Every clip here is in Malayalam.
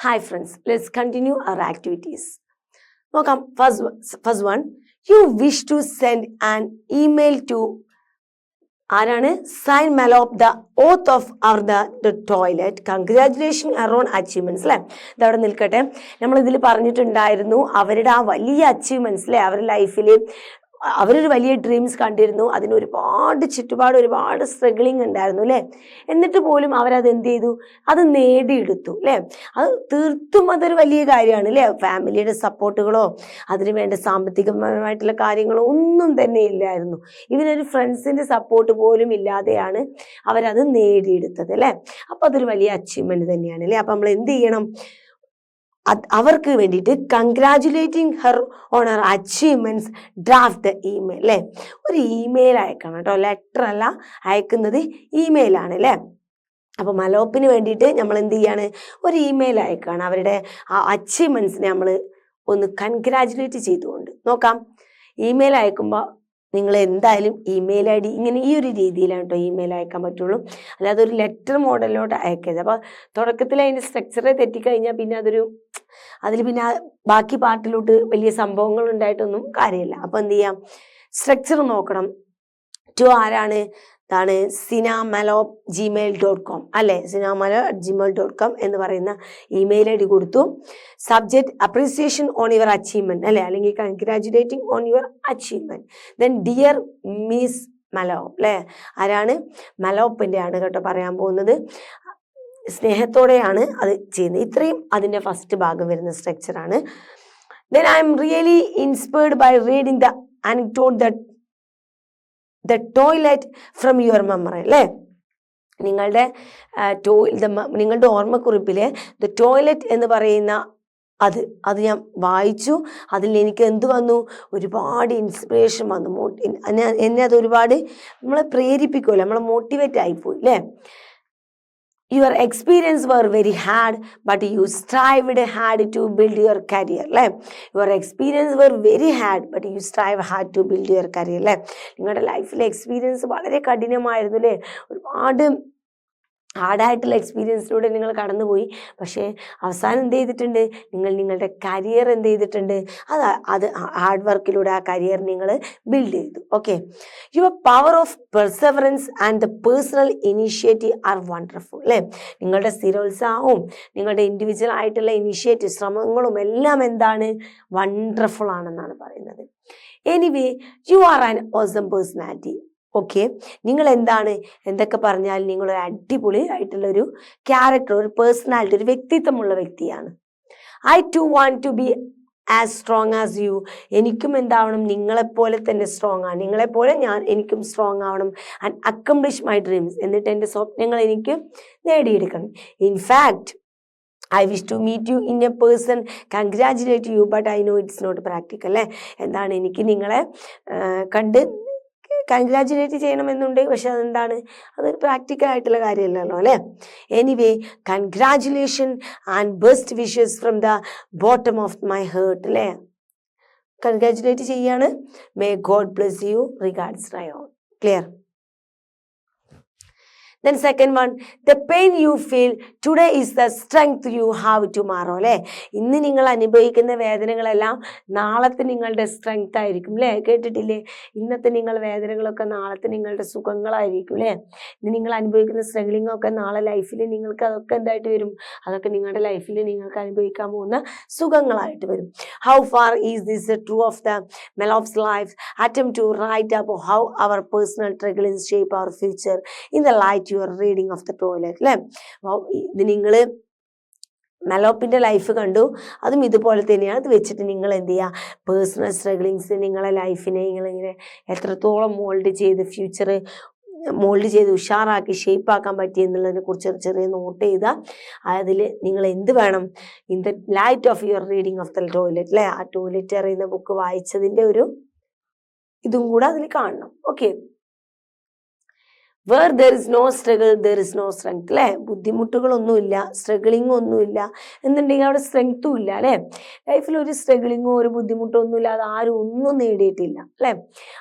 Hi friends, let's continue our activities. Welcome. First one, you wish to send an email to ആരാണ് Sina Malope the author of our the toilet congratulation around achievements അല്ലെ. ഇതവിടെ നിൽക്കട്ടെ. നമ്മൾ ഇതിൽ പറഞ്ഞിട്ടുണ്ടായിരുന്നു അവരുടെ ആ വലിയ അച്ചീവ്മെന്റ്സ് അല്ലെ, അവരുടെ ലൈഫിൽ അവരൊരു വലിയ ഡ്രീംസ് കണ്ടിരുന്നു, അതിന് ഒരുപാട് ചുറ്റുപാട് ഒരുപാട് സ്ട്രഗിളിങ് ഉണ്ടായിരുന്നു അല്ലേ. എന്നിട്ട് പോലും അവരത് എന്ത് ചെയ്തു, അത് നേടിയെടുത്തു അല്ലേ. അത് തീർത്തും അതൊരു വലിയ കാര്യമാണ് അല്ലേ. ഫാമിലിയുടെ സപ്പോർട്ടുകളോ അതിന് വേണ്ട സാമ്പത്തികപരമായിട്ടുള്ള കാര്യങ്ങളോ ഒന്നും തന്നെ ഇല്ലായിരുന്നു. ഇതിനൊരു ഫ്രണ്ട്സിന്റെ സപ്പോർട്ട് പോലും ഇല്ലാതെയാണ് അവരത് നേടിയെടുത്തത് അല്ലേ. അപ്പൊ അതൊരു വലിയ അച്ചീവ്മെന്റ് തന്നെയാണ് അല്ലേ. അപ്പൊ നമ്മൾ എന്ത് ചെയ്യണം, അവർക്ക് വേണ്ടിയിട്ട് കൺഗ്രാജുലേറ്റിംഗ് her on her achievements draft the email അല്ലേ. ഒരു ഇമെയിൽ അയക്കണം കേട്ടോ, ലെറ്റർ അല്ല അയക്കുന്നത്, ഇമെയിലാണ് അല്ലേ. അപ്പൊ മലോപ്പിന് വേണ്ടിയിട്ട് നമ്മൾ എന്ത് ചെയ്യാണ്, ഒരു ഇമെയിൽ അയക്കുകയാണ്. അവരുടെ ആ അച്ചീവ്മെന്റ്സിനെ നമ്മൾ ഒന്ന് കൺഗ്രാജുലേറ്റ് ചെയ്തുകൊണ്ട് നോക്കാം. ഇമെയിൽ അയക്കുമ്പോൾ നിങ്ങൾ എന്തായാലും ഇമെയിൽ ഐ ഡി ഇങ്ങനെ ഈ ഒരു രീതിയിലാണ് കേട്ടോ ഇമെയിൽ അയക്കാൻ പറ്റുള്ളൂ, അല്ലാതെ ഒരു ലെറ്റർ മോഡലിലോട്ട് അയക്കരുത്. അപ്പോൾ തുടക്കത്തിൽ അതിൻ്റെ സ്ട്രക്ചറെ തെറ്റിക്കഴിഞ്ഞാൽ പിന്നെ അതിൽ പിന്നെ ബാക്കി പാർട്ടിലോട്ട് വലിയ സംഭവങ്ങൾ ഉണ്ടായിട്ടൊന്നും കാര്യമില്ല. അപ്പോൾ എന്ത് ചെയ്യാം, സ്ട്രക്ചർ നോക്കണം. ടു ആരാണ്, ഇതാണ് sinamalo@gmail.com അല്ലെ. sinamalo@gmail.com എന്ന് പറയുന്ന ഇമെയിൽ ഐ ഡി കൊടുത്തു. Subject appreciation on your achievement അല്ലെ, അല്ലെങ്കിൽ congratulating on your achievement. Then dear miss Malope അല്ലെ, ആരാണ്, മലോപ്പിന്റെ ആണ് കേട്ടോ പറയാൻ പോകുന്നത്. സ്നേഹത്തോടെയാണ് അത് ചെയ്യുന്നത്. ഇത്രയും അതിന്റെ ഫസ്റ്റ് ഭാഗം വരുന്ന സ്ട്രക്ചറാണ്. Then I'm really inspired by reading the anecdote the toilet from your memory അല്ലേ. നിങ്ങളുടെ നിങ്ങളുടെ ഓർമ്മക്കുറിപ്പിലെ ദ ടോയ്ലറ്റ് എന്ന് പറയുന്ന അത് ഞാൻ വായിച്ചു. അതിൽ എനിക്ക് എന്ത് വന്നു, ഒരുപാട് ഇൻസ്പിറേഷൻ വന്നു. എന്നെ അത് ഒരുപാട് നമ്മളെ പ്രേരിപ്പിക്കുമല്ലോ, നമ്മളെ മോട്ടിവേറ്റ് ആയിപ്പോയി അല്ലേ. Your experience were very hard, but you strived hard to build your career അല്ലേ. Your experience were very hard, but you strive hard to build your career അല്ലേ. നിങ്ങളുടെ ലൈഫിലെ എക്സ്പീരിയൻസ് വളരെ കഠിനമായിരുന്നു അല്ലേ. ഒരുപാട് ഹാർഡായിട്ടുള്ള എക്സ്പീരിയൻസിലൂടെ നിങ്ങൾ കടന്നുപോയി. പക്ഷേ അവസാനം എന്ത് ചെയ്തിട്ടുണ്ട്, നിങ്ങളുടെ കരിയർ എന്ത് ചെയ്തിട്ടുണ്ട്, അത് ഹാർഡ് വർക്കിലൂടെ ആ കരിയർ നിങ്ങൾ ബിൽഡ് ചെയ്തു. Okay, your power of Perseverance and the personal initiative are wonderful അല്ലേ. നിങ്ങളുടെ സ്ഥിരോത്സാഹവും നിങ്ങളുടെ ഇൻഡിവിജ്വൽ ആയിട്ടുള്ള ഇനീഷ്യേറ്റീവ് ശ്രമങ്ങളും എല്ലാം എന്താണ്, വണ്ടർഫുൾ ആണെന്നാണ് പറയുന്നത്. Anyway you are an awesome personality. Okay, നിങ്ങൾ എന്തൊക്കെ പറഞ്ഞാൽ നിങ്ങളൊരു അടിപൊളി ആയിട്ടുള്ള ഒരു ക്യാരക്ടർ, ഒരു പേഴ്സണാലിറ്റി, ഒരു വ്യക്തിത്വമുള്ള വ്യക്തിയാണ്. I too want to be as strong as you. എനിക്കും എന്താവണം, നിങ്ങളെപ്പോലെ തന്നെ സ്ട്രോങ് ആണ്. നിങ്ങളെപ്പോലെ എനിക്കും സ്ട്രോങ് ആവണം. And accomplish my dreams. എന്നിട്ട് എൻ്റെ സ്വപ്നങ്ങൾ എനിക്ക് നേടിയെടുക്കണം. In fact I wish to meet you in a person, congratulate you, but I know it's not practical അല്ലേ. എനിക്ക് നിങ്ങളെ കണ്ട് കൺഗ്രാജുലേറ്റ് ചെയ്യണമെന്നുണ്ട്, പക്ഷെ അതെന്താണ്, അതൊരു പ്രാക്ടിക്കൽ ആയിട്ടുള്ള കാര്യമല്ലല്ലോ അല്ലേ. Anyway congratulation and best wishes from the bottom of my heart അല്ലേ. കൺഗ്രാജുലേറ്റ് ചെയ്യാണ്. May God bless you, regards റയോൺ. Clear. Then second one, the pain you feel today is the strength you have tomorrow അല്ലേ. ഇന്ന് നിങ്ങൾ അനുഭവിക്കുന്ന വേദനകളെല്ലാം നാളത്തെ നിങ്ങളുടെ സ്ട്രെങ്ത് ആയിരിക്കും അല്ലേ. കേട്ടിട്ടില്ലേ, ഇന്നത്തെ വേദനകളൊക്കെ നാളത്തെ നിങ്ങളുടെ സുഖങ്ങളായിരിക്കും അല്ലേ. ഇന്ന് നിങ്ങൾ അനുഭവിക്കുന്ന സ്ട്രഗിളിംഗ് ഒക്കെ നാളെ ലൈഫിൽ നിങ്ങൾക്ക് അതൊക്കെ എന്തായിട്ട് വരും, അതൊക്കെ നിങ്ങളുടെ ലൈഫിൽ നിങ്ങൾക്ക് അനുഭവിക്കാൻ പോകുന്ന സുഖങ്ങളായിട്ട് വരും. How far is this true of the Malop's life? Attempt to write up how our personal struggles shape our future in the light your reading of the toilet അല്ലേ. ഇത് നിങ്ങൾ മെലോപ്പിന്റെ ലൈഫ് കണ്ടു, അതും ഇതുപോലെ തന്നെയാണ്. അത് വെച്ചിട്ട് നിങ്ങൾ എന്ത് ചെയ്യുക, പേഴ്സണൽ സ്ട്രഗിളിങ്സ്, നിങ്ങളെ ലൈഫിനെ നിങ്ങളിങ്ങനെ എത്രത്തോളം ഫ്യൂച്ചർ മോൾഡ് ചെയ്ത് ഉഷാറാക്കി ഷേപ്പാക്കാൻ പറ്റി എന്നുള്ളതിനെ കുറിച്ച് ചെറിയ നോട്ട് ചെയ്താൽ അതിൽ നിങ്ങൾ എന്ത് വേണം, in the light of your reading of the toilet അല്ലേ. ആ ടോയ്ലറ്റ് അറിയുന്ന ബുക്ക് വായിച്ചതിൻ്റെ ഒരു ഇതും കൂടെ അതിൽ കാണണം. Okay, where there is no struggle there is no strength അല്ലേ. ബുദ്ധിമുട്ടുകളൊന്നുമില്ല, സ്ട്രഗിളിങ് ഒന്നുമില്ല എന്നുണ്ടെങ്കിൽ അവിടെ സ്ട്രെങ്ത്തും ഇല്ല അല്ലേ. ലൈഫിൽ ഒരു സ്ട്രഗിളിങ്ങോ ഒരു ബുദ്ധിമുട്ടോ ഒന്നുമില്ല, അത് ആരും ഒന്നും നേടിയിട്ടില്ല അല്ലേ.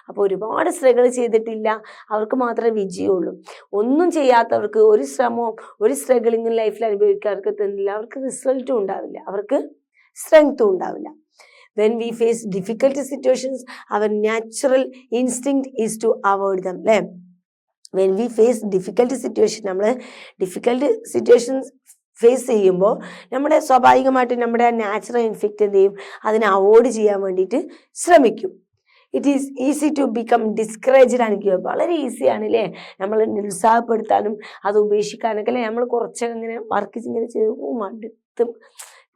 അപ്പോൾ ഒരുപാട് സ്ട്രഗിൾ ചെയ്തിട്ടില്ല അവർക്ക് മാത്രമേ വിജയമുള്ളൂ. ഒന്നും ചെയ്യാത്തവർക്ക്, ഒരു ശ്രമവും ഒരു സ്ട്രഗിളിങ്ങും ലൈഫിൽ അനുഭവിക്കാർക്ക് തന്നില്ല, അവർക്ക് റിസൾട്ടും ഉണ്ടാവില്ല, അവർക്ക് സ്ട്രെങ്ത്തും ഉണ്ടാവില്ല. When we face difficult situations, our natural instinct is to avoid them അല്ലേ. When we face difficult situation, നമ്മൾ ഡിഫിക്കൽട്ട് സിറ്റുവേഷൻസ് ഫേസ് ചെയ്യുമ്പോൾ നമ്മുടെ സ്വാഭാവികമായിട്ട് നമ്മുടെ നാച്ചുറൽ ഇൻഫെക്റ്റ് എന്ത് ചെയ്യും, അതിനെ അവോയ്ഡ് ചെയ്യാൻ വേണ്ടിയിട്ട് ശ്രമിക്കും. It is easy to become discouraged and give up. വളരെ ഈസിയാണ് അല്ലേ നമ്മൾ നിരുത്സാഹപ്പെടുത്താനും അത് ഉപേക്ഷിക്കാനൊക്കെ അല്ലേ. നമ്മൾ കുറച്ചൊക്കെ ഇങ്ങനെ വർക്ക് ഇങ്ങനെ ചെയ്ത് മടുത്ത്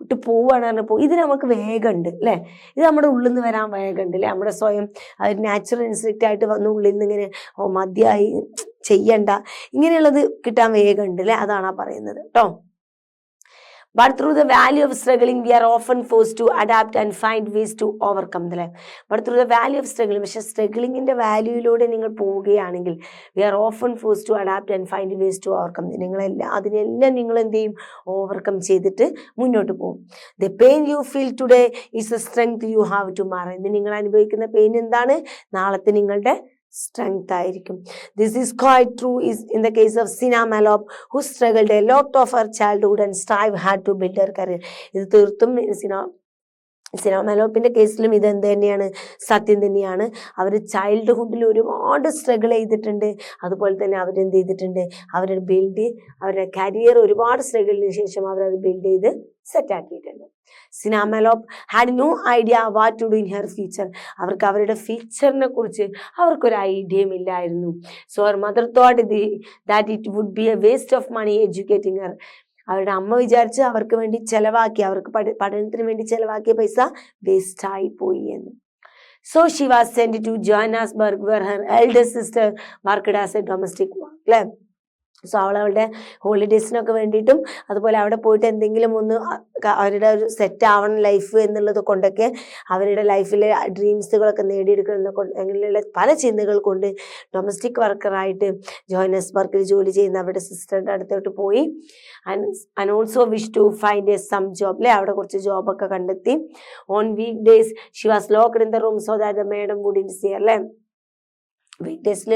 വിട്ട് പോവുകയാണ് പറഞ്ഞപ്പോൾ ഇത് നമുക്ക് വേഗമുണ്ട് അല്ലേ. ഇത് നമ്മുടെ ഉള്ളിൽ നിന്ന് വരാൻ വേഗമുണ്ട് അല്ലേ. നമ്മുടെ സ്വയം അത് നാച്ചുറൽ ഇൻസ്റ്റിക്റ്റ് ആയിട്ട് വന്ന് ഉള്ളിൽ നിന്ന് ഇങ്ങനെ മതിയായി ചെയ്യണ്ട ഇങ്ങനെയുള്ളത് കിട്ടാൻ വേഗമുണ്ട് അല്ലേ. അതാണ് ആ പറയുന്നത് കേട്ടോ. But through the valley of struggling, we are often forced to adapt and find ways to overcome the life. But through the valley of struggling, പക്ഷേ സ്ട്രഗിളിങ്ങിൻ്റെ വാല്യൂയിലൂടെ നിങ്ങൾ പോവുകയാണെങ്കിൽ we are often forced to adapt and find ways to overcome. അതിനെല്ലാം നിങ്ങൾ എന്ത് ചെയ്യും, ഓവർകം ചെയ്തിട്ട് മുന്നോട്ട് പോകും. The pain you feel today is the strength you have tomorrow. ഇന്ന് നിങ്ങൾ അനുഭവിക്കുന്ന പെയിൻ എന്താണ്, നാളത്തെ നിങ്ങളുടെ സ്ട്രെങ്ത് ആയിരിക്കും. This is quite true is in the case of Sina Malope who struggled a lot of her childhood and strive hard to build her career. ഇത് തീർത്തും സിന മലോപ്പിൻ്റെ കേസിലും ഇത് എന്ത് തന്നെയാണ്, സത്യം തന്നെയാണ്. അവർ ചൈൽഡ്ഹുഡിൽ ഒരുപാട് സ്ട്രഗിൾ ചെയ്തിട്ടുണ്ട്, അതുപോലെ തന്നെ അവരെന്ത് ചെയ്തിട്ടുണ്ട്, അവരുടെ കരിയർ ഒരുപാട് സ്ട്രഗിളിന് ശേഷം അവരത് ബിൽഡ് ചെയ്ത് സെറ്റാക്കിയിട്ടുണ്ട്. Sina Malope had no idea what to do in her future. അവർക്ക് അവരുടെ ഫ്യൂച്ചറിനെ കുറിച്ച് അവർക്കൊരു ഐഡിയയും ഇല്ലായിരുന്നു. So her mother thought that it would be a waste of money educating her. അവരുടെ അമ്മ വിചാരിച്ച് അവർക്ക് വേണ്ടി അവർക്ക് പഠനത്തിന് വേണ്ടി ചെലവാക്കിയ പൈസ വേസ്റ്റായി പോയി എന്ന്. So she was sent to Johannesburg where her elder sister worked as a domestic work അല്ലേ. സോ അവളുടെ ഹോളിഡേയ്സിനൊക്കെ വേണ്ടിയിട്ടും അതുപോലെ അവിടെ പോയിട്ട് എന്തെങ്കിലും ഒന്ന് അവരുടെ ഒരു സെറ്റ് ആവണം ലൈഫ് എന്നുള്ളത് കൊണ്ടൊക്കെ അവരുടെ ലൈഫിലെ ഡ്രീംസുകളൊക്കെ നേടിയെടുക്കുന്ന അങ്ങനെയുള്ള പല ചിന്തകൾ കൊണ്ട് ഡൊമസ്റ്റിക് വർക്കറായിട്ട് ജോഹന്നസ്ബർഗിൽ ജോലി ചെയ്യുന്ന അവരുടെ സിസ്റ്ററിൻ്റെ അടുത്തോട്ട് പോയി. And also wish to find a some job അല്ലേ. അവിടെ കുറച്ച് ജോബൊക്കെ കണ്ടെത്തി. On week days she was locked in the room so that the madam wouldn't see അല്ലേ. വീക്ക് ഡേയ്സിൽ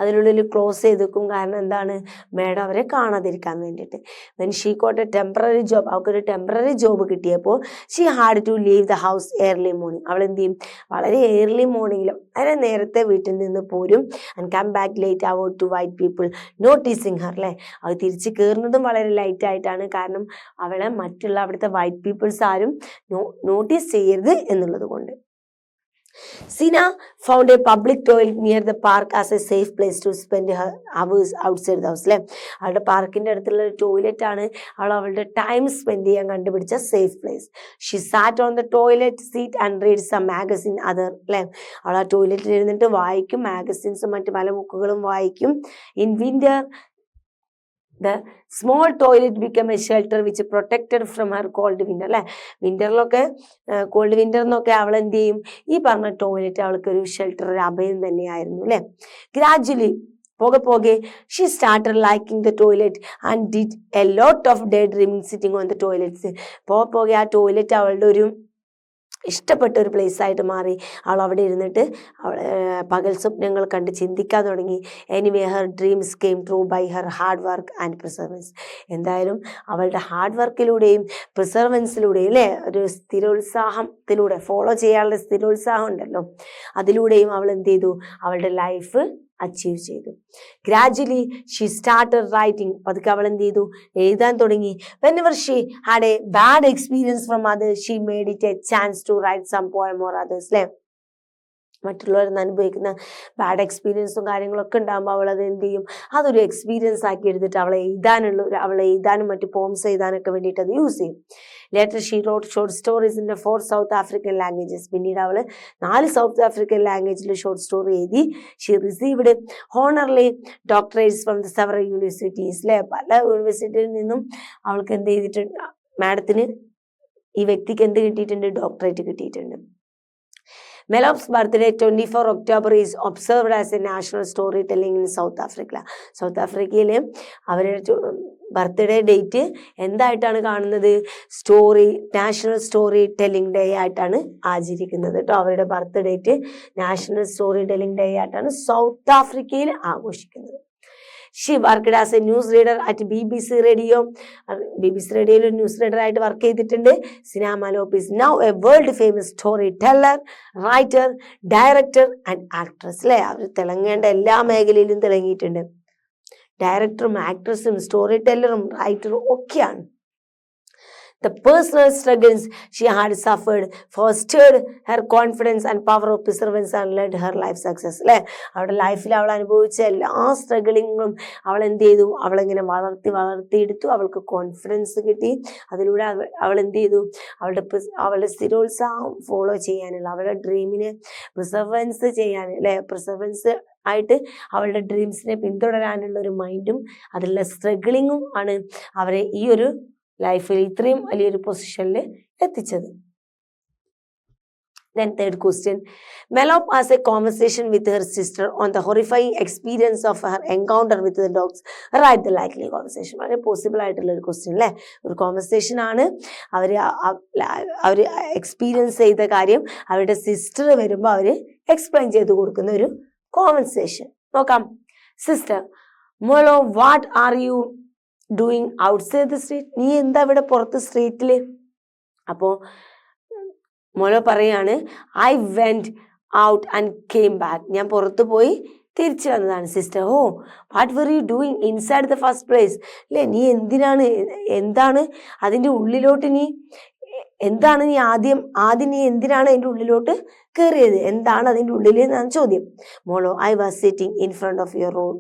അതിനുള്ളിൽ ക്ലോസ് ചെയ്ത് വെക്കും. കാരണം എന്താണ്, മേഡം അവരെ കാണാതിരിക്കാൻ വേണ്ടിയിട്ട്. When she got a temporary job, അവൾക്കൊരു ടെമ്പററി ജോബ് കിട്ടിയപ്പോൾ she had to leave the house early morning. അവൾ എന്ത് ചെയ്യും, വളരെ ഏർലി മോർണിംഗിലും വളരെ നേരത്തെ വീട്ടിൽ നിന്ന് പോരും. And come back late avoid to wait people noticing her അല്ലേ. അത് തിരിച്ച് കയറുന്നതും വളരെ ലൈറ്റ് ആയിട്ടാണ്. കാരണം അവളെ മറ്റുള്ള അവിടുത്തെ വൈറ്റ് പീപ്പിൾസ് ആരും നോട്ടീസ് ചെയ്യരുത് എന്നുള്ളത് കൊണ്ട്. Sina found a public toilet near the park as a safe place to spend her hours outside the house അല്ലേ. അവളുടെ പാർക്കിൻ്റെ അടുത്തുള്ള ഒരു ടോയ്ലറ്റ് ആണ് അവളുടെ ടൈം സ്പെൻഡ് ചെയ്യാൻ കണ്ടുപിടിച്ച safe place. She sat on the toilet seat and read some magazine other അല്ലേ. അവൾ ആ ടോയ്ലറ്റിൽ ഇരുന്നിട്ട് വായിക്കും, മാഗസിൻസും മറ്റു പല ബുക്കുകളും വായിക്കും. In winter the small toilet became a shelter which protected from her cold winter അല്ലേ. വിൻ്ററിലൊക്കെ കോൾഡ് വിൻ്ററിനൊക്കെ അവൾ എന്ത് ചെയ്യും, ഈ പറഞ്ഞ ടോയ്ലറ്റ് അവൾക്കൊരു ഷെൽട്ടർ, ഒരു അഭയം തന്നെയായിരുന്നു അല്ലേ. ഗ്രാജുവലി പോകെ she started liking the toilet and did A lot off day dreaming sitting on the toilets. പോകെ ആ ടോയ്ലറ്റ് അവളുടെ ഒരു ഇഷ്ടപ്പെട്ട ഒരു പ്ലേസായിട്ട് മാറി. അവൾ അവിടെ ഇരുന്നിട്ട് പകൽ സ്വപ്നങ്ങൾ കണ്ട് ചിന്തിക്കാൻ തുടങ്ങി. Anyway her dreams came true by her hard work and perseverance. എന്തായാലും അവളുടെ ഹാർഡ് വർക്കിലൂടെയും പ്രിസർവൻസിലൂടെയും അല്ലേ, ഒരു സ്ഥിരോത്സാഹത്തിലൂടെ ഫോളോ ചെയ്യാനുള്ള സ്ഥിരോത്സാഹം ഉണ്ടല്ലോ, അതിലൂടെയും അവൾ എന്ത് ചെയ്തു, അവളുടെ ലൈഫ് അച്ചീവ് ചെയ്തു. Gradually she started writing. പതുക്കെ അവൾ എന്ത് ചെയ്തു, എഴുതാൻ തുടങ്ങി. Whenever she had a bad experience from others she made it a chance to write some poem or others അല്ലേ. മറ്റുള്ളവരെന്ന് അനുഭവിക്കുന്ന ബാഡ് എക്സ്പീരിയൻസും കാര്യങ്ങളൊക്കെ ഉണ്ടാകുമ്പോൾ അവളത് എന്ത് ചെയ്യും, അതൊരു എക്സ്പീരിയൻസ് ആക്കി എടുത്തിട്ട് അവളെ എഴുതാനും മറ്റു പോംസ് എഴുതാനൊക്കെ വേണ്ടിയിട്ട് അത് യൂസ് ചെയ്യും. Later she wrote short stories in 4 South African languages. പിന്നീട് അവൾ 4 സൗത്ത് ആഫ്രിക്കൻ ലാംഗ്വേജിൽ ഷോർട്ട് സ്റ്റോറി എഴുതി. She received honorary doctorates from the several universities അല്ലേ. പല യൂണിവേഴ്സിറ്റിയിൽ നിന്നും അവൾക്ക് എന്ത് ചെയ്തിട്ടുണ്ട്, മാഡത്തിന് ഈ വ്യക്തിക്ക് എന്ത് കിട്ടിയിട്ടുണ്ട്, ഡോക്ടറേറ്റ് കിട്ടിയിട്ടുണ്ട്. Melop's birthday, 24 October, is observed as a national storytelling in South Africa. South ആഫ്രിക്കയിൽ അവരുടെ ബർത്ത്ഡേ ഡേറ്റ് എന്തായിട്ടാണ് കാണുന്നത്? നാഷണൽ സ്റ്റോറി ടെല്ലിംഗ് ഡേ ആയിട്ടാണ് ആചരിക്കുന്നത് കേട്ടോ. അവരുടെ birth date national story telling day ആയിട്ടാണ് സൗത്ത് ആഫ്രിക്കയിൽ ആഘോഷിക്കുന്നത്. She worked as a news reader at BBC Radio. BBC റേഡിയോയിൽ ഒരു ന്യൂസ് റീഡർ ആയിട്ട് വർക്ക് ചെയ്തിട്ടുണ്ട്. സിന മലോപ് is now a world famous storyteller, writer, director and actress. അല്ലേ, അവർ തിളങ്ങേണ്ട എല്ലാ മേഖലയിലും തിളങ്ങിയിട്ടുണ്ട്. ഡയറക്ടറും ആക്ട്രസും സ്റ്റോറി ടെല്ലറും റൈറ്ററും ഒക്കെയാണ്. The personal struggles she had suffered fostered her confidence and power of perseverance and led her life success. അല്ലേ, അവളുടെ ലൈഫിൽ അവൾ അനുഭവിച്ച എല്ലാ സ്ട്രഗിളിങ്ങും അവൾ എന്ത് ചെയ്തു? അവളിങ്ങനെ വളർത്തിയെടുത്തു. അവൾക്ക് കോൺഫിഡൻസ് കിട്ടി. അതിലൂടെ അവൾ എന്ത് ചെയ്തു? അവളുടെ സ്ഥിരോത്സാഹം ഫോളോ ചെയ്യാനുള്ള, അവളുടെ ഡ്രീമിനെ പ്രിസർവൻസ് ചെയ്യാൻ, അല്ലെ, പ്രിസർവൻസ് ആയിട്ട് അവളുടെ ഡ്രീംസിനെ പിന്തുടരാനുള്ള ഒരു മൈൻഡും അതിലുള്ള സ്ട്രഗിളിങ്ങും ആണ് അവരെ ഈ ഒരു ലൈഫിൽ ഇത്രയും വലിയൊരു പൊസിഷനിൽ എത്തിച്ചത്. Then third question, Melop has a conversation with her sister on the horrifying experience of her encounter with the dogs. Write the likely conversation. വളരെ പോസിബിൾ ആയിട്ടുള്ള ഒരു ക്വസ്റ്റ്യൻ അല്ലേ, ഒരു കോൺവെർസേഷൻ ആണ്. അവർ എക്സ്പീരിയൻസ് ചെയ്ത കാര്യം അവരുടെ സിസ്റ്റർ വരുമ്പോൾ അവർ എക്സ്പ്ലെയിൻ ചെയ്ത് കൊടുക്കുന്ന ഒരു കോൺവെർസേഷൻ നോക്കാം. സിസ്റ്റർ, മോളോ, what are you doing outside the street? നീ എന്താ ഇവിടെ പുറത്ത് സ്ട്രീറ്റിൽ? അപ്പോൾ മോളോ പറയാണ്, I went out and came back. ഞാൻ പുറത്ത് പോയി തിരിച്ചു വന്നതാണ്. Sister, oh, what were you doing inside the first place? അല്ലേ, നീ എന്താണ് അതിൻ്റെ ഉള്ളിലോട്ട് നീ എന്തിനാണ് അതിൻ്റെ ഉള്ളിലോട്ട് കയറിയത്? എന്താണ് അതിൻ്റെ ഉള്ളിൽ എന്നാണ് ചോദ്യം. മോളോ, I was sitting in front of your room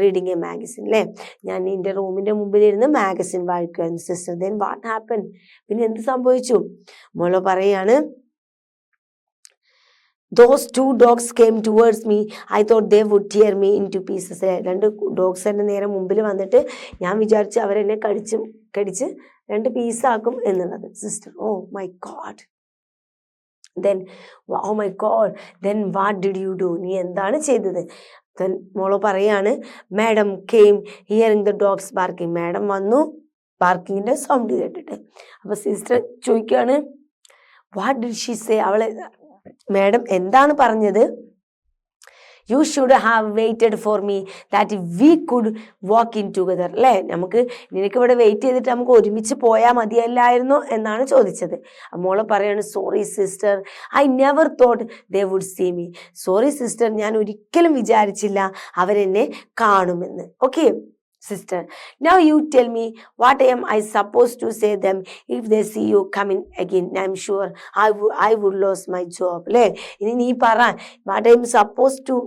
reading a magazine. അല്ലേ, ഞാൻ എൻ്റെ റൂമിൻ്റെ മുമ്പിലിരുന്ന് മാഗസിൻ വായിക്കുമായിരുന്നു. Sister, then what happen? പിന്നെ എന്ത് സംഭവിച്ചു? മോളോ പറയാണ്, those two dogs came towards me. I thought they would tear me into pieces. രണ്ട് ഡോഗ്സ് എൻ്റെ നേരെ മുമ്പിൽ വന്നിട്ട് ഞാൻ വിചാരിച്ചു അവരെന്നെ കടിച്ച് രണ്ട് പീസാക്കും എന്നുള്ളത്. Sister, oh my God, then oh my god, then what did you do? നീ എന്താണ് ചെയ്തത്? then മോളോ പറയാണ്, madam came hearing the dogs barking. Madam വന്നു ബാർക്കിങ്ങിന്റെ സൗണ്ട് കേട്ടിട്ട്. അപ്പൊ സിസ്റ്റർ ചോദിക്കുകയാണ്, what did she say? Madam എന്താണ് പറഞ്ഞത്? You should have waited for me that we could walk in together. അല്ലേ, നിനക്ക് ഇവിടെ വെയിറ്റ് ചെയ്തിട്ട് നമുക്ക് ഒരുമിച്ച് പോയാൽ മതിയല്ലായിരുന്നോ എന്നാണ് ചോദിച്ചത്. മോളെ പറയാണ്, sorry sister, I never thought they would see me. Sorry sister, ഞാൻ ഒരിക്കലും വിചാരിച്ചില്ല അവരെന്നെ കാണുമെന്ന്. Okay sister, now you tell me, what am I supposed to say them if they see you coming again? I'm sure I would lose my job. അല്ലേ, ഇനി നീ പറ, what I am supposed to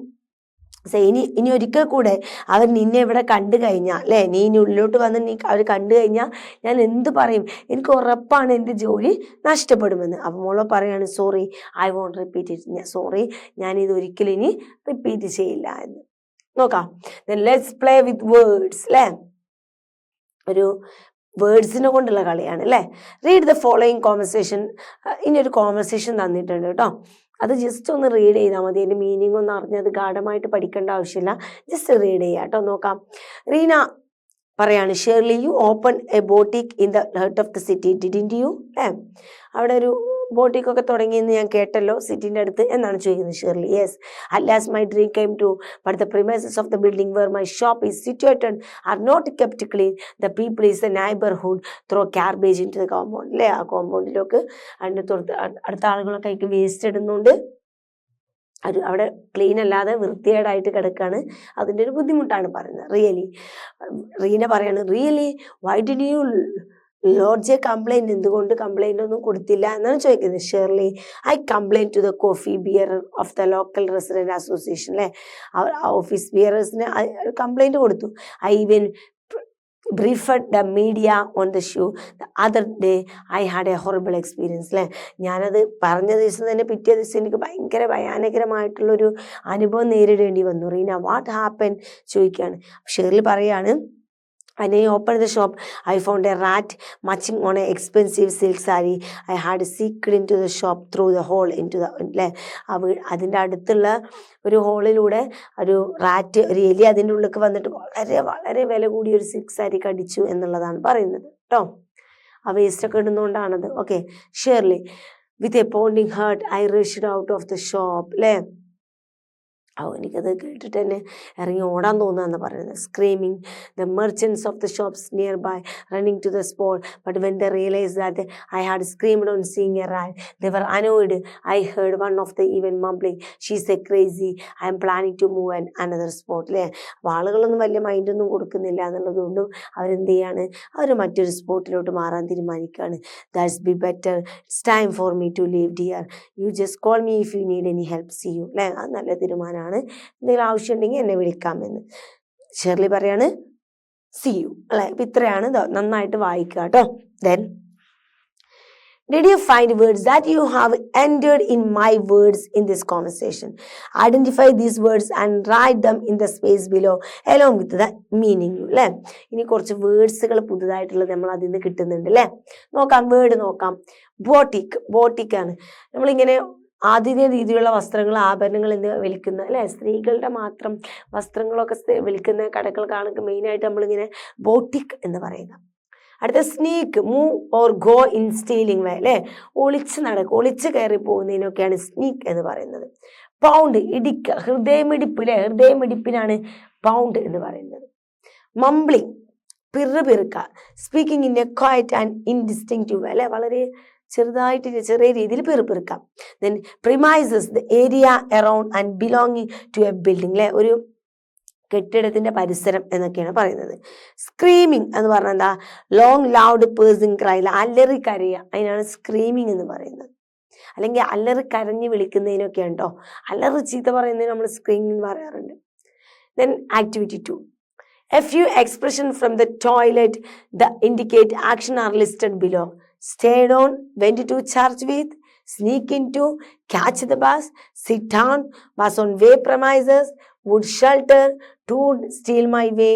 say. ഇനി ഒരിക്കൽ കൂടെ അവർ നിന്നെ ഇവിടെ കണ്ടു കഴിഞ്ഞാൽ, അല്ലേ, നീ ഇനി ഉള്ളിലോട്ട് വന്ന് അവർ കണ്ടു കഴിഞ്ഞാൽ ഞാൻ എന്ത് പറയും? എനിക്ക് ഉറപ്പാണ് എൻ്റെ ജോലി നഷ്ടപ്പെടുമെന്ന്. അപ്പം മോളോ പറയാണ്, sorry, I won't repeat it. Sorry, ഞാനിത് ഒരിക്കലും ഇനി റിപ്പീറ്റ് ചെയ്യില്ല എന്ന്. നോക്കാം. then let's play with words. അല്ലേ, ഒരു വേർഡ്സിനെ കൊണ്ടുള്ള കളിയാണ്. അല്ലേ, റീഡ് ദ ഫോളോയിങ് കോൺവെർസേഷൻ. ഇനി ഒരു കോൺവെർസേഷൻ തന്നിട്ടുണ്ട് കേട്ടോ, അത് ജസ്റ്റ് ഒന്ന് റീഡ് ചെയ്താൽ മതി. അതിൻ്റെ മീനിങ് ഒന്നും അറിഞ്ഞത് ഗാഢമായിട്ട് പഠിക്കേണ്ട ആവശ്യമില്ല, ജസ്റ്റ് റീഡ് ചെയ്യാം കേട്ടോ. നോക്കാം. റീന പറയാണ്, Shirley, you open A boutique in the heart of the city, didn't U? അവിടെ ഒരു ബോട്ടിക്കൊക്കെ തുടങ്ങിയെന്ന് ഞാൻ കേട്ടല്ലോ സിറ്റിൻ്റെ അടുത്ത് എന്നാണ് ചോദിക്കുന്നത് Shirley. Yes, at last my dream came true, but the premises of the building where my shop is situated are not kept clean. The people is a neighbourhood throw garbage into the compound. അല്ലേ, ആ കോമ്പൗണ്ടിലേക്ക് അടുത്ത ആളുകളൊക്കെ അതിലേക്ക് വേസ്റ്റ് ഇടുന്നുണ്ട്. അവിടെ ക്ലീൻ അല്ലാതെ വൃത്തികേടായിട്ട് കിടക്കുകയാണ്. അതിൻ്റെ ഒരു ബുദ്ധിമുട്ടാണ് പറയുന്നത്. റീന പറയാണ്, really, why did you lodge a complaint? എന്തുകൊണ്ട് കംപ്ലൈൻ്റ് ഒന്നും കൊടുത്തില്ല എന്നാണ് ചോദിക്കുന്നത്. Shirley, I complaint to the coffee bearer of the local resident association. അല്ലേ, ഓഫീസ് ബിയറേഴ്സിന് കംപ്ലൈൻറ്റ് കൊടുത്തു. I even briefed the media on the shoe the other day. I had a horrible experience. അല്ലേ, ഞാനത് പറഞ്ഞ ദിവസം തന്നെ പിറ്റേ ദിവസം എനിക്ക് ഭയാനകരമായിട്ടുള്ളൊരു അനുഭവം നേരിടേണ്ടി വന്നു. റീന, വാട്ട് ഹാപ്പൻ ചോദിക്കുകയാണ്. ഷേർലി പറയാണ്, When I opened the shop, I found a rat munching on an expensive silk saree. I had secret into the shop through the hole into the അല്ലേ അതിൻ്റെ അടുത്തുള്ള ഒരു ഹോളിലൂടെ ഒരു റാറ്റ് ഒരു എലി അതിൻ്റെ ഉള്ളിലേക്ക് വന്നിട്ട് വളരെ വളരെ വില കൂടിയ ഒരു സിൽക്ക് സാരി കടിച്ചു എന്നുള്ളതാണ് പറയുന്നത് കേട്ടോ. ആ വേസ്റ്റൊക്കെ ഇടുന്നതുകൊണ്ടാണത്. Okay, Shirley with a pounding heart I rushed out of the shop അല്ലേ. എനിക്കത് കേട്ടിട്ട് തന്നെ ഇറങ്ങി ഓടാൻ തോന്നുകയെന്ന് പറയുന്നത്. Screaming the merchants of the shops near running to the spot but when the realise that I had screamed on seeing a rat they were annoyed. I heard one of the even mumbling she's a crazy I'm planning to move an another spot അല്ലേ. അപ്പോൾ ആളുകളൊന്നും വലിയ മൈൻഡൊന്നും കൊടുക്കുന്നില്ല എന്നുള്ളതുകൊണ്ടും അവരെന്ത് ചെയ്യാണ്, അവർ മറ്റൊരു സ്പോട്ടിലോട്ട് മാറാൻ തീരുമാനിക്കുകയാണ്. That's be better, it's time for me to leave dear, you just call me if you need any help, see you അല്ലേ. അത് നല്ല തീരുമാനമാണ്, എന്തെങ്കിലും ആവശ്യം ഉണ്ടെങ്കിൽ എന്നെ വിളിക്കാമെന്ന് ഷെർലി പറയാണ്. സി യു അല്ലെ. അപ്പൊ ഇത്രയാണ്, നന്നായിട്ട് വായിക്കുക കേട്ടോ. Then did you find words that you have entered in my words in this conversation? Identify these words and write them in the space below along with the meaning അല്ലേ. ഇനി കുറച്ച് വേർഡ്സുകൾ പുതുതായിട്ടുള്ളത് നമ്മൾ അതിൽ നിന്ന് കിട്ടുന്നുണ്ട് അല്ലേ. നോക്കാം, വേർഡ് നോക്കാം. ബോട്ടിക്, ബോട്ടിക്കാണ് നമ്മളിങ്ങനെ ആധുനിക രീതിയിലുള്ള വസ്ത്രങ്ങൾ, ആഭരണങ്ങൾ എന്നിവ വിൽക്കുന്ന അല്ലേ, സ്ത്രീകളുടെ മാത്രം വസ്ത്രങ്ങളൊക്കെ വിൽക്കുന്ന കടകൾക്കാണ് മെയിനായിട്ട് നമ്മളിങ്ങനെ ബോട്ടിക് എന്ന് പറയുന്നത്. അടുത്ത sneak, move or go in stealing way അല്ലേ, ഒളിച്ച് നടക്കുക, ഒളിച്ച് കയറി പോകുന്നതിനൊക്കെയാണ് സ്നീക്ക് എന്ന് പറയുന്നത്. പൗണ്ട്, ഇടിക്കുക, ഹൃദയമിടിപ്പ് അല്ലേ, ഹൃദയമിടിപ്പിനാണ് പൗണ്ട് എന്ന് പറയുന്നത്. മംബ്ലിങ്, പിറുപിറുക്ക, speaking in a quiet and indistinctive way അല്ലേ, വളരെ ചെറുതായിട്ട് ചെറിയ രീതിയിൽ പിറുപിറുക്കാം. Then premises, the area around and belonging to a building അല്ലേ, ഒരു കെട്ടിടത്തിന്റെ പരിസരം എന്നൊക്കെയാണ് പറയുന്നത്. സ്ക്രീമിങ് എന്ന് പറഞ്ഞാൽ എന്താ, ലോങ് ലൗഡ് പേഴ്സിങ് ക്രൈ, അല്ലറി കരയുക, അതിനാണ് സ്ക്രീമിങ് എന്ന് പറയുന്നത്. അല്ലെങ്കിൽ അല്ലറി കരഞ്ഞ് വിളിക്കുന്നതിനൊക്കെയാണ് കേട്ടോ. അല്ലറി ചീത്ത പറയുന്നതിന് നമ്മൾ സ്ക്രീമിങ് പറയാറുണ്ട്. Then activity 2, a few expressions from the toilet that indicate action are listed below. Stay on, went to church with, sneak into, catch the bus, sit down, was on way premises, would shelter, would steal my way,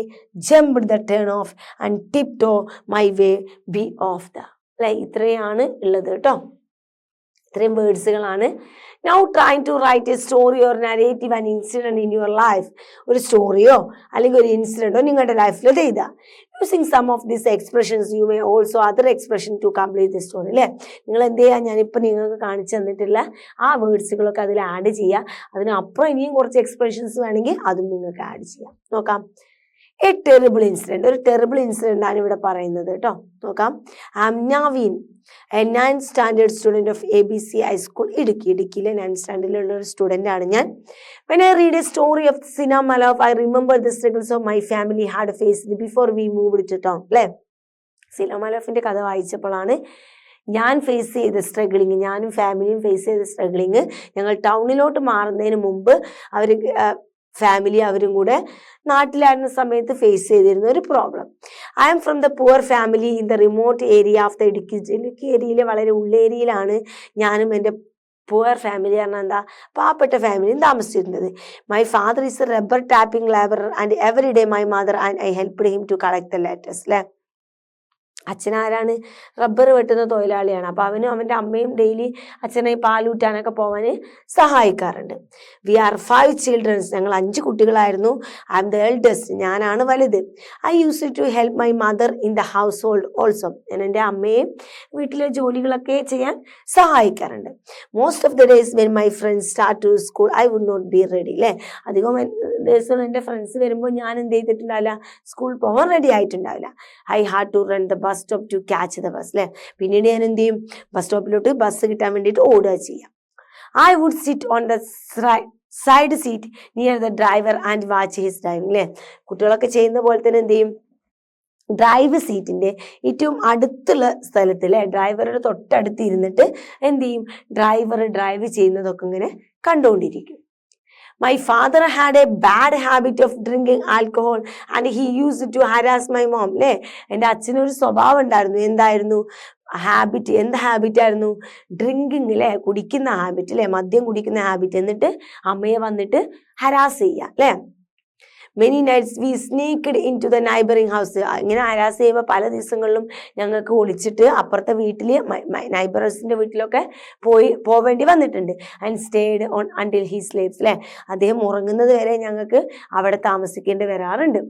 jumped the turn off and tiptoe my way, be off the. അല്ലെ, ഇത്രയാണ് ഉള്ളത് കേട്ടോ. ഇത്രയും വേർഡ്സുകളാണ്. Now trying to write a story or narrative and incident in your life. ഒരു സ്റ്റോറിയോ അല്ലെങ്കിൽ ഒരു ഇൻസിഡൻറ്റോ നിങ്ങളുടെ ലൈഫിൽ എഴുതുക. Using some of these expressions you may also other expression to complete the story അല്ലേ. നിങ്ങൾ എന്ത് ചെയ്യുക, ഞാനിപ്പോൾ നിങ്ങൾക്ക് കാണിച്ചു തന്നിട്ടുള്ള ആ വേർഡ്സുകളൊക്കെ അതിൽ ആഡ് ചെയ്യുക. അതിനപ്പുറം ഇനിയും കുറച്ച് എക്സ്പ്രഷൻസ് വേണമെങ്കിൽ അതും നിങ്ങൾക്ക് ആഡ് ചെയ്യാം. നോക്കാം. എ ടെറിബിൾ ഇൻസിഡൻറ്റ്, ഒരു ടെറിബിൾ ഇൻസിഡൻ്റ് ആണ് ഇവിടെ പറയുന്നത് കേട്ടോ. നോക്കാം. I am Naveen, a 9th standard student of ABC high school, Idukki. ഇടുക്കിയിലെ 9th സ്റ്റാൻഡേർഡിലുള്ള ഒരു സ്റ്റുഡൻ്റ് ആണ് ഞാൻ. When I read a story of Sina Malope I remember the struggles of my family had faced before we moved to town അല്ലേ. സിന മലോഫിൻ്റെ കഥ വായിച്ചപ്പോഴാണ് ഞാൻ ഫേസ് ചെയ്ത സ്ട്രഗിളിങ്, ഞാനും ഫാമിലിയും ഫേസ് ചെയ്ത സ്ട്രഗിളിങ് ഞങ്ങൾ ടൗണിലോട്ട് മാറുന്നതിന് മുമ്പ് അവർ ഫാമിലി അവരും കൂടെ നാട്ടിലായിരുന്ന സമയത്ത് ഫേസ് ചെയ്തിരുന്ന ഒരു problem. I am from the poor family in the remote area of the Idukki ഏരിയയിലെ വളരെ ഉള്ളേരിയയിലാണ് ഞാനും എൻ്റെ പുവർ ഫാമിലി പറഞ്ഞാൽ എന്താ, പാവപ്പെട്ട ഫാമിലിയും താമസിച്ചിരുന്നത്. My father is a rubber tapping labourer and every day my mother and I helped him to collect the letters അല്ലേ. അച്ഛനാരാണ്, റബ്ബർ വെട്ടുന്ന തൊഴിലാളിയാണ്. അപ്പോൾ അവനും അവൻ്റെ അമ്മയും ഡെയിലി അച്ഛനെ പാലൂറ്റാനൊക്കെ പോകാൻ സഹായിക്കാറുണ്ട്. വി ആർ 5 ചിൽഡ്രൻസ്, ഞങ്ങൾ 5 കുട്ടികളായിരുന്നു. ഐ എം ദ എൽഡസ്റ്റ്, ഞാനാണ് വലുത്. I use to help my mother in the household also, ഞാൻ എൻ്റെ അമ്മയും വീട്ടിലെ ജോലികളൊക്കെ ചെയ്യാൻ സഹായിക്കാറുണ്ട്. Most of the days when my friends start to school I would not be ready അല്ലേ. അധികം ദിവസം എൻ്റെ ഫ്രണ്ട്സ് വരുമ്പോൾ ഞാൻ എന്ത് ചെയ്തിട്ടുണ്ടാവില്ല, സ്കൂൾ പോകാൻ റെഡി ആയിട്ടുണ്ടാവില്ല. I had to run the bus stop to catch the bus അല്ലേ. പിന്നീട് ഞാൻ എന്ത് ചെയ്യും, ബസ് സ്റ്റോപ്പിലോട്ട് ബസ് കിട്ടാൻ വേണ്ടിയിട്ട് ഓടുക ചെയ്യാം. I would sit on the side seat near the driver and watch his driving അല്ലേ. കുട്ടികളൊക്കെ ചെയ്യുന്ന പോലെ തന്നെ എന്ത് ചെയ്യും, ഡ്രൈവ് സീറ്റിന്റെ ഏറ്റവും അടുത്തുള്ള സ്ഥലത്ത് അല്ലേ, ഡ്രൈവറുടെ തൊട്ടടുത്ത് ഇരുന്നിട്ട് എന്ത് ചെയ്യും, ഡ്രൈവർ ഡ്രൈവ് ചെയ്യുന്നതൊക്കെ ഇങ്ങനെ കണ്ടുകൊണ്ടിരിക്കും. My father had a bad habit of drinking alcohol and he used to harass my mom അല്ലേ. എൻ്റെ അച്ഛനൊരു സ്വഭാവം ഉണ്ടായിരുന്നു. എന്തായിരുന്നു ഹാബിറ്റ്, എന്ത് ഹാബിറ്റ് ആയിരുന്നു, ഡ്രിങ്കിങ് അല്ലേ, കുടിക്കുന്ന ഹാബിറ്റ് അല്ലേ, മദ്യം കുടിക്കുന്ന ഹാബിറ്റ്. എന്നിട്ട് അമ്മയെ വന്നിട്ട് ഹരാസ് ചെയ്യുക അല്ലേ. Many nights we sneaked into the neighbouring house. ഇങ്ങനെ ഹരാസ് ചെയ്യുമ്പോൾ പല ദിവസങ്ങളിലും ഞങ്ങൾക്ക് ഒളിച്ചിട്ട് അപ്പുറത്തെ വീട്ടിൽ നൈബേഴ്സിൻ്റെ വീട്ടിലൊക്കെ പോവേണ്ടി വന്നിട്ടുണ്ട്. And stayed on until he sleeps. അല്ലേ, അദ്ദേഹം ഉറങ്ങുന്നത് വരെ ഞങ്ങൾക്ക് അവിടെ താമസിക്കേണ്ടി വരാറുണ്ട്.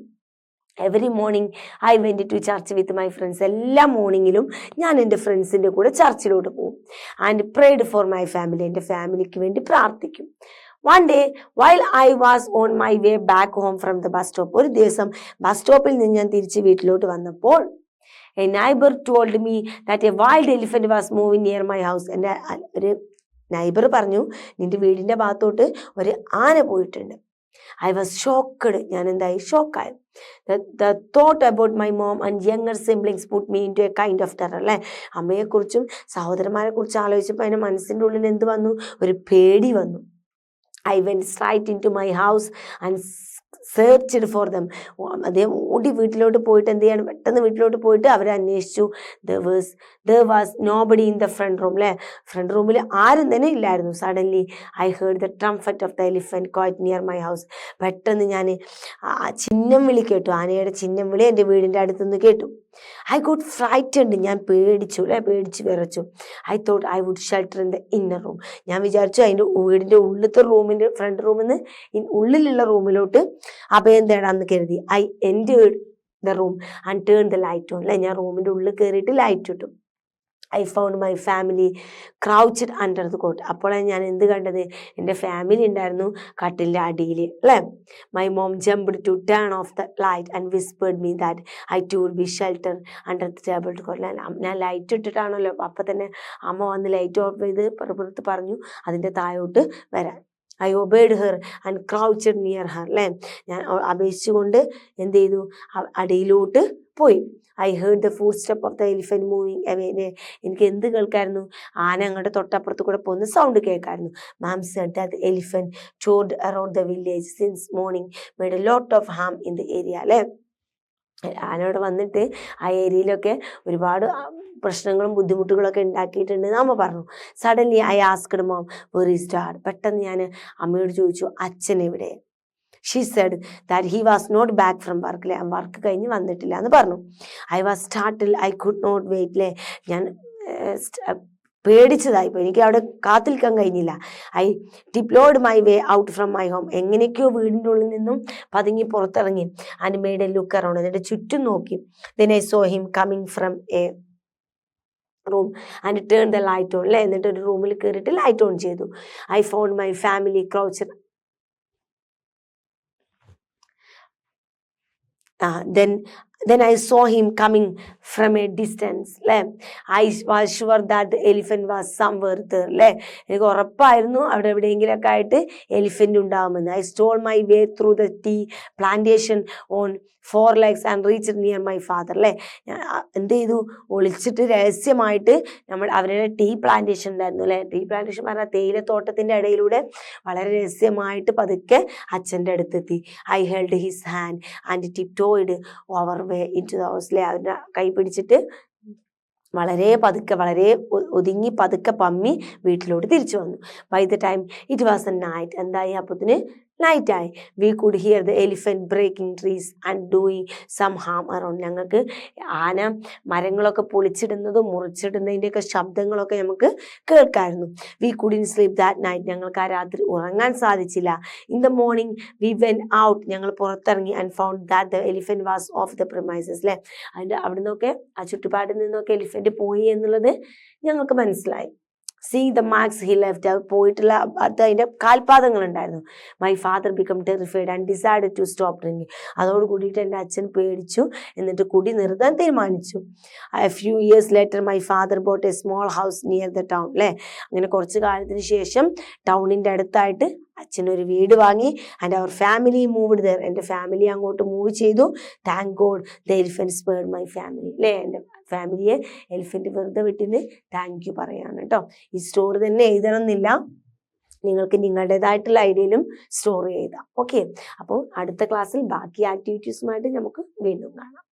Every morning I went to church with my friends. എല്ലാ മോർണിംഗിലും ഞാൻ എൻ്റെ ഫ്രണ്ട്സിൻ്റെ കൂടെ ചർച്ചിലോട്ട് പോകും. And prayed for my family. എൻ്റെ ഫാമിലിക്ക് വേണ്ടി പ്രാർത്ഥിക്കും. One day while I was on my way back home from the bus stop. ഒരു ദിവസം ബസ് സ്റ്റോപ്പിൽ നിന്ന് ഞാൻ തിരിച്ച് വീട്ടിലോട്ട് വന്നപ്പോൾ a neighbour told me that A wild elephant was moving near my house. എൻ്റെ ഒരു നൈബർ പറഞ്ഞു, നിന്റെ വീടിൻ്റെ ഭാഗത്തോട്ട് ഒരു ആന പോയിട്ടുണ്ട്. I was shocked. ഞാൻ എന്തായി, ഷോക്കായി. The thought about my mom and younger siblings put me into a kind of terror. അല്ലേ, അമ്മയെക്കുറിച്ചും സഹോദരന്മാരെ കുറിച്ചും ആലോചിച്ചപ്പോൾ എൻ്റെ മനസ്സിൻ്റെ ഉള്ളിൽ എന്ത് വന്നു, ഒരു പേടി വന്നു. I went straight into my house and searched for them. അദ്ദേഹം ഓടി വീട്ടിലോട്ട് പോയിട്ട് എന്ത് ചെയ്യാണ്, പെട്ടെന്ന് വീട്ടിലോട്ട് പോയിട്ട് അവരെ അന്വേഷിച്ചു. there was nobody in the front room. അല്ലേ, ഫ്രണ്ട് റൂമിൽ ആരും തന്നെ ഇല്ലായിരുന്നു. Suddenly I heard the trumpet of the elephant quite near my house. പെട്ടെന്ന് ഞാൻ ചിഹ്നം വിളി കേട്ടു, ആനയുടെ ചിഹ്നം വിളി എൻ്റെ വീടിൻ്റെ അടുത്തുനിന്ന് കേട്ടു. I got frightened. ഞാൻ പേടിച്ചു, അല്ലേ, പേടിച്ച് വിറച്ചു. I thought I would shelter in the inner room. ഞാൻ വിചാരിച്ചു അതിൻ്റെ വീടിൻ്റെ ഉള്ളിലത്തെ റൂമിൻ്റെ ഫ്രണ്ട് റൂമിൽ നിന്ന് ഉള്ളിലുള്ള റൂമിലോട്ട് അഭയം തേടാന്ന് കരുതി. I entered the room and turned the light on. അല്ലേ, ഞാൻ റൂമിൻ്റെ ഉള്ളിൽ കയറിയിട്ട് ലൈറ്റ് ഇട്ടു. I found my family crouched under the cot. അപ്പോഴാണ് ഞാൻ എന്ത് കണ്ടത്, എൻ്റെ ഫാമിലി ഉണ്ടായിരുന്നു കട്ടിലിൻ്റെ അടിയിൽ. അല്ലേ, my mom jumped to turn off the light and whispered me that I too will be shelter under the table to cot. ഞാൻ ലൈറ്റ് ഇട്ടിട്ടാണല്ലോ, അപ്പം തന്നെ അമ്മ വന്ന് ലൈറ്റ് ഓഫ് ചെയ്ത് പുറത്ത് പറഞ്ഞു അതിൻ്റെ താഴോട്ട് വരാൻ. I obeyed her and crouched near her. അല്ലേ, ഞാൻ അപേക്ഷിച്ചുകൊണ്ട് എന്ത് ചെയ്തു, അടിയിലോട്ട് പോയി. I heard the footstep of the elephant moving away. എനിക്ക് എന്ത് കേൾക്കായിരുന്നു, ആന അങ്ങോട്ട് തൊട്ടപ്പുറത്ത് കൂടെ പോകുന്ന സൗണ്ട് കേൾക്കായിരുന്നു. Mom said that the elephant toured around the village since morning made a lot of harm in the area. അല്ലേ, ആനയോട് വന്നിട്ട് ആ ഏരിയയിലൊക്കെ ഒരുപാട് പ്രശ്നങ്ങളും ബുദ്ധിമുട്ടുകളൊക്കെ ഉണ്ടാക്കിയിട്ടുണ്ടെന്ന് അമ്മ പറഞ്ഞു. Suddenly I asked mom where is dad. പെട്ടെന്ന് ഞാൻ അമ്മയോട് ചോദിച്ചു, അച്ഛൻ എവിടെ? She said that he was not back from work. അല്ലേ, വർക്ക് കഴിഞ്ഞ് വന്നിട്ടില്ല എന്ന് പറഞ്ഞു. I was startle I could not wait. അല്ലേ, ഞാൻ പേടിച്ചതായിപ്പോൾ, എനിക്ക് അവിടെ കാത്തിരിക്കാൻ കഴിഞ്ഞില്ല. I deployed my way out from my home. എങ്ങനെയൊക്കെയോ വീടിൻ്റെ ഉള്ളിൽ നിന്നും പതുങ്ങി പുറത്തിറങ്ങി. And made a look around. എന്നിട്ട് ചുറ്റും നോക്കി. Then I so him coming from a room and turn the light on. അല്ലേ, എന്നിട്ട് ഒരു റൂമിൽ കയറിയിട്ട് ലൈറ്റ് ഓൺ ചെയ്തു. I found my family crouched. Then I saw him coming from a distance. അല്ലേ, I was sure that the elephant was somewhere there. അല്ലേ, എനിക്ക് ഉറപ്പായിരുന്നു അവിടെ എവിടെയെങ്കിലൊക്കെ ആയിട്ട് എലിഫന്റ് ഉണ്ടാകുമെന്ന്. I stole my way through the tea plantation on 4 legs and reached near my father. അല്ലേ, ഞാൻ എന്ത് ചെയ്തു, ഒളിച്ചിട്ട് രഹസ്യമായിട്ട് അവരുടെ ടീ പ്ലാന്റേഷൻ ഉണ്ടായിരുന്നു. അല്ലേ, ടീ പ്ലാന്റേഷൻ പറഞ്ഞാൽ തേയിലത്തോട്ടത്തിൻ്റെ ഇടയിലൂടെ വളരെ രഹസ്യമായിട്ട് പതുക്കെ അച്ഛൻ്റെ അടുത്തെത്തി. I held his hand and tiptoed over way into the house. അല്ലേ, അവരുടെ കൈ പിടിച്ചിട്ട് വളരെ പതുക്കെ, വളരെ ഒതുങ്ങി പതുക്കെ പമ്മി വീട്ടിലോട്ട് തിരിച്ചു വന്നു. By the time it was a night. എന്തായി, അപ്പത്തിന് നൈറ്റായി. We could hear the elephant breaking trees and doing some harm around. ഞങ്ങൾക്ക് ആന മരങ്ങളൊക്കെ പൊളിച്ചിടുന്നതും മുറിച്ചിടുന്നതിൻ്റെയൊക്കെ ശബ്ദങ്ങളൊക്കെ നമുക്ക് കേൾക്കായിരുന്നു. We couldn't sleep that night. ഞങ്ങൾക്ക് ആ രാത്രി ഉറങ്ങാൻ സാധിച്ചില്ല. In the morning we went out. ഞങ്ങൾ പുറത്തിറങ്ങി and found that the elephant was off the premises. അല്ലേ, അവിടെ നിന്നൊക്കെ ആ ചുറ്റുപാടിൽ നിന്നൊക്കെ എലിഫന്റ് പോയി എന്നുള്ളത് ഞങ്ങൾക്ക് മനസ്സിലായി. See the marks he left. പോയിട്ടുള്ള അതിൻ്റെ കാൽപാദങ്ങൾ ഉണ്ടായിരുന്നു. My father become terrified and decided to stop drinking. അതോട് കൂടിയിട്ട് എൻ്റെ അച്ഛൻ പേടിച്ചു, എന്നിട്ട് കുടി നിർത്താൻ തീരുമാനിച്ചു. Few years later my father bought a small house near the town. അല്ലേ, അങ്ങനെ കുറച്ച് കാലത്തിന് ശേഷം ടൗണിൻ്റെ അടുത്തായിട്ട് അച്ഛനൊരു വീട് വാങ്ങി. And our family moved there. എൻ്റെ ഫാമിലി അങ്ങോട്ട് മൂവ് ചെയ്തു. Thank God the elephant spared my family. അല്ലേ, എൻ്റെ ഫാമിലിയെ എലിഫന്റ് വെറുതെ വിട്ടിന് താങ്ക് യു പറയാണ് കേട്ടോ. ഈ സ്റ്റോറി തന്നെ എഴുതണം എന്നില്ല, നിങ്ങൾക്ക് നിങ്ങളുടേതായിട്ടുള്ള ഐഡിയയിലും സ്റ്റോറി എഴുതാം. ഓക്കെ, അപ്പോൾ അടുത്ത ക്ലാസ്സിൽ ബാക്കി ആക്ടിവിറ്റീസുമായിട്ട് നമുക്ക് വീണ്ടും കാണാം.